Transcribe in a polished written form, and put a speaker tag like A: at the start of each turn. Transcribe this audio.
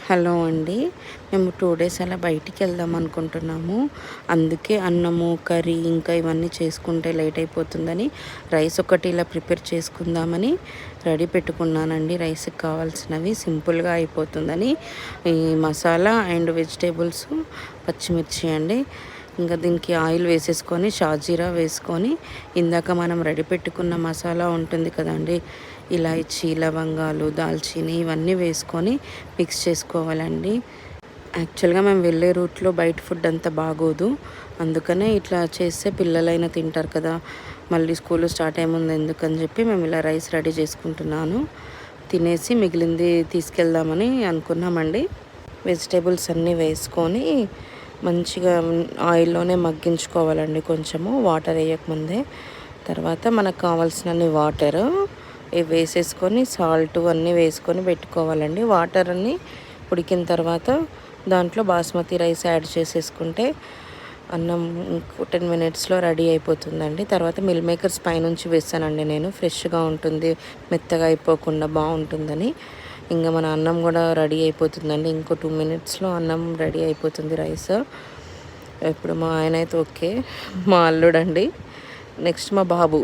A: Hello అండి. మేము 2 days అలా బయటికి వెళ్దాం అనుకుంటున్నాము. అందుకే అన్నము, కర్రీ ఇంకా ఇవన్నీ చేసుకుంటే లేట్ అయిపోతుందని రైస్ ఒకటి ఇలా ప్రిపేర్ చేసుకుందామని రెడీ పెట్టుకున్నానండి. రైస్కి కావాల్సినవి సింపుల్గా అయిపోతుందని ఈ మసాలా అండ్ వెజిటేబుల్స్, పచ్చిమిర్చి అండి. ఇంకా దీనికి ఆయిల్ వేసేసుకొని షాజీరా వేసుకొని ఇందాక మనం రెడీ పెట్టుకున్న మసాలా ఉంటుంది కదండి, ఇలాచి, లవంగాలు, దాల్చిని ఇవన్నీ వేసుకొని మిక్స్ చేసుకోవాలండి. యాక్చువల్గా మేము వెళ్ళే రూట్లో బయట ఫుడ్ అంత బాగోదు, అందుకనే ఇట్లా చేస్తే పిల్లలైనా తింటారు కదా, మళ్ళీ స్కూల్ స్టార్ట్ అయ్యేముందు ఎందుకని చెప్పి మేము ఇలా రైస్ రెడీ చేసుకుంటున్నాను. తినేసి మిగిలింది తీసుకెళ్దామని అనుకున్నామండి. వెజిటేబుల్స్ అన్నీ వేసుకొని మంచిగా ఆయిల్లోనే మగ్గించుకోవాలండి, కొంచెము వాటర్ వేయకముందే. తర్వాత మనకు కావాల్సినన్ని వాటరు ఇవి వేసేసుకొని సాల్ట్ అన్నీ వేసుకొని పెట్టుకోవాలండి. వాటర్ అన్నీ ఉడికిన తర్వాత దాంట్లో బాస్మతి రైస్ యాడ్ చేసేసుకుంటే అన్నం 10 మినిట్స్లో రెడీ అయిపోతుందండి. తర్వాత మిల్ మేకర్స్ పైనుంచి వేస్తానండి నేను, ఫ్రెష్గా ఉంటుంది, మెత్తగా అయిపోకుండా బాగుంటుందని. ఇంకా మన అన్నం కూడా రెడీ అయిపోతుందండి. ఇంకో 2 మినిట్స్లో అన్నం రెడీ అయిపోతుంది, రైస్. ఇప్పుడు మా ఆయన అయితే ఓకే, మా అల్లుడండి, నెక్స్ట్ మా బాబు.